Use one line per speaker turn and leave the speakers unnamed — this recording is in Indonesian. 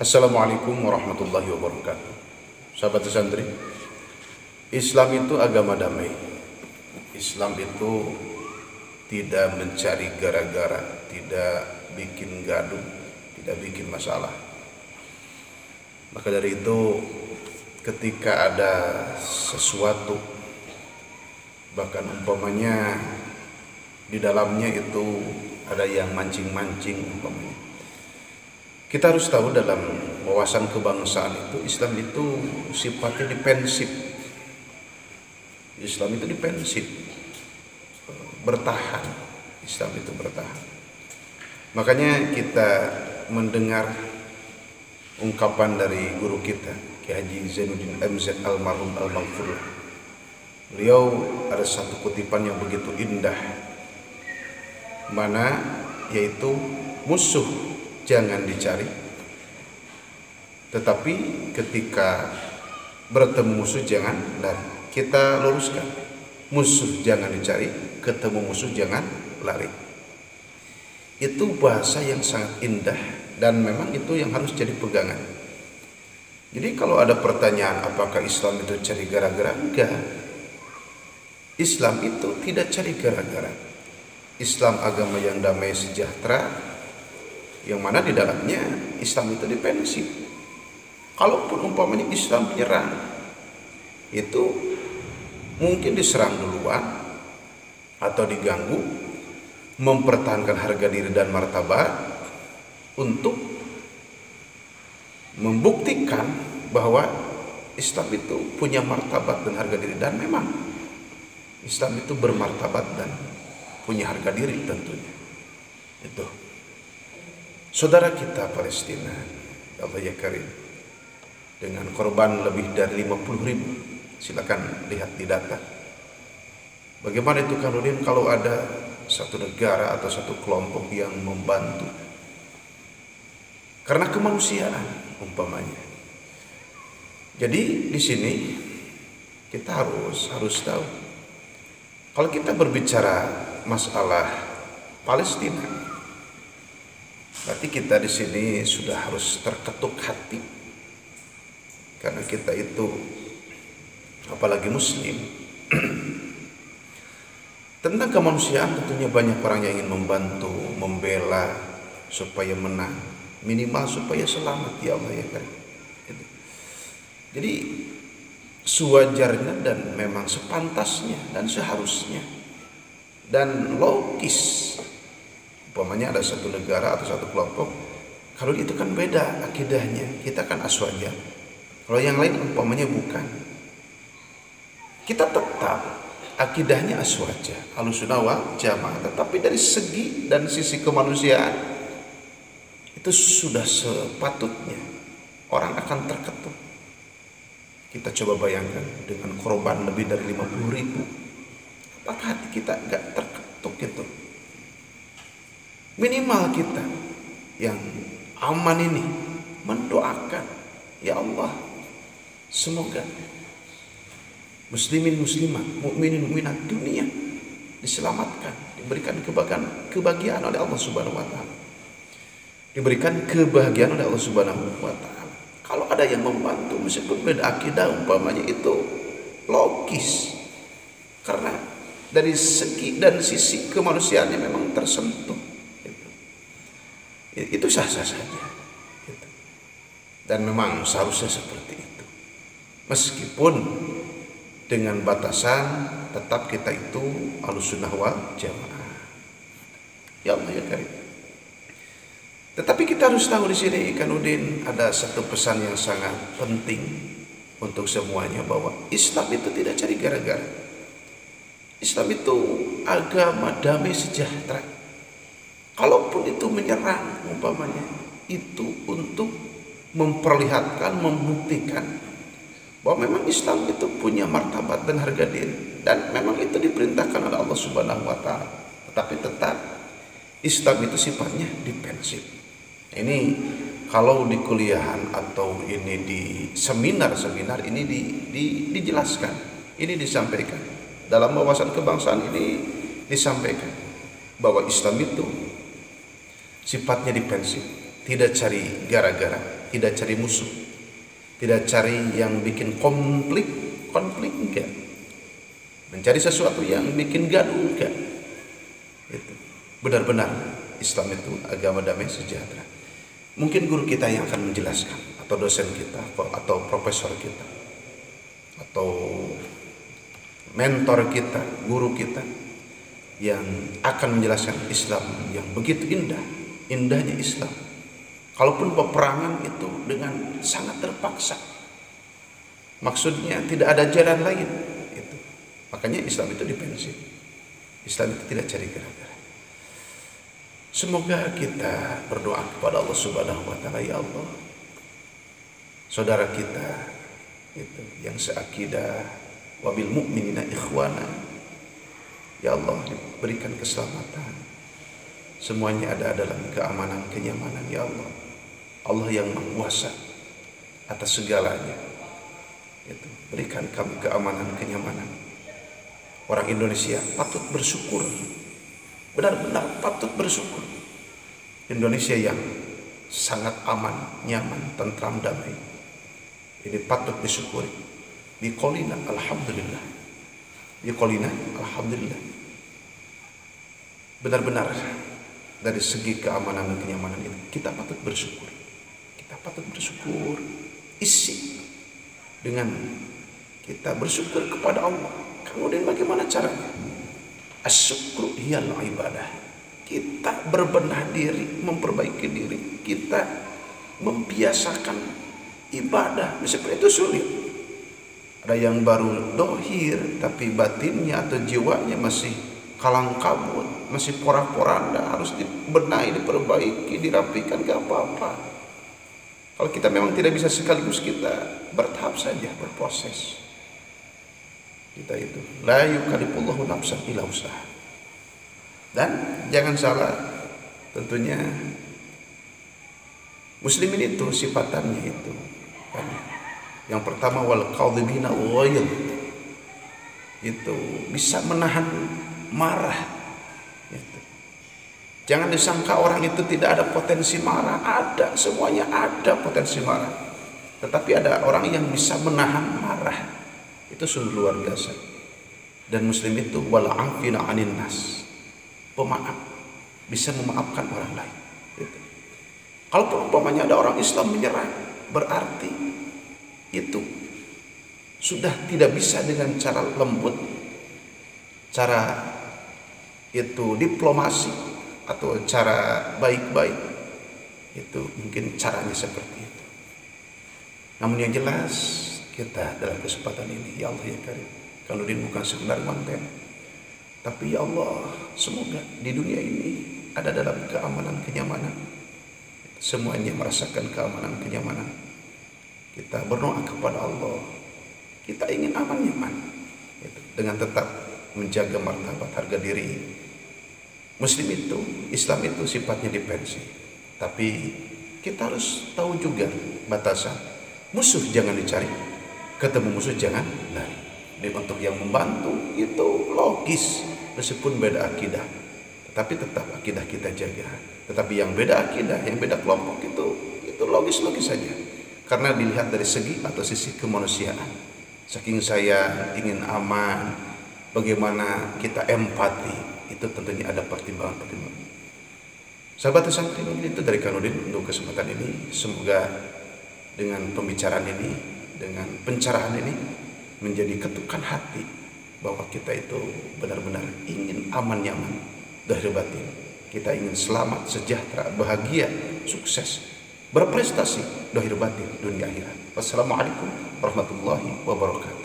Assalamualaikum warahmatullahi wabarakatuh. Sahabat santri, Islam itu agama damai. Islam itu tidak mencari gara-gara, tidak bikin gaduh, tidak bikin masalah. Maka dari itu, ketika ada sesuatu, bahkan umpamanya di dalamnya itu ada yang mancing-mancing umpamanya, kita harus tahu dalam wawasan kebangsaan itu Islam itu sifatnya dipensif. Islam itu dipensif, bertahan. Islam itu bertahan. Makanya kita mendengar ungkapan dari guru kita Ki Haji Zainuddin MZ almarhum al-Maghfur. Beliau ada satu kutipan yang begitu indah, mana yaitu musuh jangan dicari, tetapi ketika bertemu musuh jangan lari. Kita luruskan, musuh jangan dicari, ketemu musuh jangan lari. Itu bahasa yang sangat indah dan memang itu yang harus jadi pegangan. Jadi kalau ada pertanyaan apakah Islam itu cari gara-gara, enggak. Islam itu tidak cari gara-gara. Islam agama yang damai sejahtera, yang mana di dalamnya Islam itu dipensif. Kalaupun umpamanya Islam menyerang, itu mungkin diserang duluan atau diganggu, mempertahankan harga diri dan martabat untuk membuktikan bahwa Islam itu punya martabat dan harga diri, dan memang Islam itu bermartabat dan punya harga diri tentunya. Itu saudara kita Palestina, Allah ya Karim, dengan korban lebih dari 50.000. Silakan lihat di data. Bagaimana itu kemudian kalau ada satu negara atau satu kelompok yang membantu karena kemanusiaan umpamanya. Jadi di sini kita harus tahu, kalau kita berbicara masalah Palestina, berarti kita di sini sudah harus terketuk hati, karena kita itu apalagi Muslim. Tentang kemanusiaan tentunya banyak orang yang ingin membantu, membela supaya menang, minimal supaya selamat, ya Allah ya Karim. Jadi sewajarnya dan memang sepantasnya dan seharusnya dan logis, umpamanya ada satu negara atau satu kelompok, kalau itu kan beda akidahnya, kita kan aswaja, kalau yang lain umpamanya bukan, kita tetap akidahnya aswaja, ahlussunnah wal jamaah, tetapi dari segi dan sisi kemanusiaan itu sudah sepatutnya orang akan terketuk. Kita coba bayangkan dengan korban lebih dari 50.000, apakah hati kita gak terketuk gitu? Minimal kita yang aman ini mendoakan, ya Allah, semoga muslimin muslimat, mukminin mukminat dunia diselamatkan, diberikan kebahagiaan oleh Allah Subhanahu wa taala. Diberikan kebahagiaan oleh Allah Subhanahu wa taala. Kalau ada yang membantu meskipun beda akidah umpamanya, itu logis. Karena dari segi dan sisi kemanusiaannya memang tersentuh. Itu sah-sah saja. Dan memang seharusnya seperti itu. Meskipun dengan batasan tetap kita itu ahlussunnah wal jamaah. Ya Allah ya Karim. Tetapi kita harus tahu di sini Kanudin, ada satu pesan yang sangat penting untuk semuanya, bahwa Islam itu tidak cari gara-gara. Islam itu agama damai sejahtera. Kalaupun itu menyerang umpamanya, itu untuk memperlihatkan, membuktikan bahwa memang Islam itu punya martabat dan harga diri, dan memang itu diperintahkan oleh Allah Subhanahu wa taala. Tetapi tetap Islam itu sifatnya dipensif. Ini kalau di kuliahan atau ini di seminar-seminar ini dijelaskan, ini disampaikan. Dalam wawasan kebangsaan ini disampaikan bahwa Islam itu sifatnya dipensif, tidak cari gara-gara. tidak cari musuh, tidak cari yang bikin konflik enggak, mencari sesuatu yang bikin gaduh enggak. Itu benar-benar Islam itu agama damai sejahtera. Mungkin guru kita yang akan menjelaskan, atau dosen kita, atau profesor kita, atau mentor kita, guru kita yang akan menjelaskan Islam yang begitu indahnya Islam. Kalaupun peperangan itu dengan sangat terpaksa, maksudnya tidak ada jalan lain, itu makanya Islam itu dipensi. Islam itu tidak cari gara-gara. Semoga kita berdoa kepada Allah Subhanahu wa taala, ya Allah, saudara kita itu yang seakidah, wabil mu'minina ikhwana, ya Allah, diberikan keselamatan, semuanya ada dalam keamanan, kenyamanan, ya Allah. Allah yang Maha Kuasa atas segalanya, itu berikan kami keamanan, kenyamanan. Orang Indonesia patut bersyukur, benar-benar patut bersyukur. Indonesia yang sangat aman, nyaman, tentram, damai, ini patut disyukuri. Biqolina alhamdulillah, biqolina alhamdulillah. Benar-benar dari segi keamanan dan kenyamanan ini kita patut bersyukur. Kita patut bersyukur, isi dengan kita bersyukur kepada Allah. Kemudian bagaimana caranya? Asyukru hiyal ibadah. Kita berbenah diri, memperbaiki diri, kita membiasakan ibadah. Seperti itu sulit. Ada yang baru dohir tapi batinnya atau jiwanya masih kalang kabut, masih porak-poranda, harus dibenahi, diperbaiki, dirapikan, gak apa-apa. Kalau kita memang tidak bisa sekaligus, kita bertahap saja, berproses. Kita itu la yukallifullahu nafsan illa usaha. Dan jangan salah, tentunya muslimin itu sifatannya itu kan, yang pertama wal qadhibina ghaidh, itu bisa menahan marah itu. Jangan disangka orang itu tidak ada potensi marah, ada, semuanya ada potensi marah. Tetapi ada orang yang bisa menahan marah, itu sungguh luar biasa. Dan muslim itu wal afina 'anin nas, pemaaf, bisa memaafkan orang lain gitu. Kalau umpamanya ada orang Islam menyerang, berarti itu sudah tidak bisa dengan cara lembut, cara itu diplomasi, atau cara baik-baik. Itu mungkin caranya seperti itu. Namun yang jelas, kita dalam kesempatan ini, ya Allah ya Karim, kalau ini bukan sekedar konten, tapi ya Allah, semoga di dunia ini ada dalam keamanan, kenyamanan, semuanya merasakan keamanan, kenyamanan. Kita berdoa kepada Allah, kita ingin aman, nyaman, dengan tetap menjaga martabat, harga diri. Muslim itu, Islam itu sifatnya dipensi, tapi kita harus tahu juga batasan. Musuh jangan dicari, ketemu musuh jangan lari. Dan untuk yang membantu itu logis, meskipun beda akidah, tetapi tetap akidah kita jaga. Tetapi yang beda akidah, yang beda kelompok itu logis-logis saja, karena dilihat dari segi atau sisi kemanusiaan. Saking saya ingin aman, bagaimana kita empati, itu tentunya ada pertimbangan-pertimbangan. Sahabat santri, mungkin itu dari Kanudin untuk kesempatan ini. Semoga dengan pembicaraan ini, dengan pencerahan ini, menjadi ketukan hati bahwa kita itu benar-benar ingin aman, nyaman, zahir batin. Kita ingin selamat, sejahtera, bahagia, sukses, berprestasi zahir batin dunia akhirat. Wassalamualaikum warahmatullahi wabarakatuh.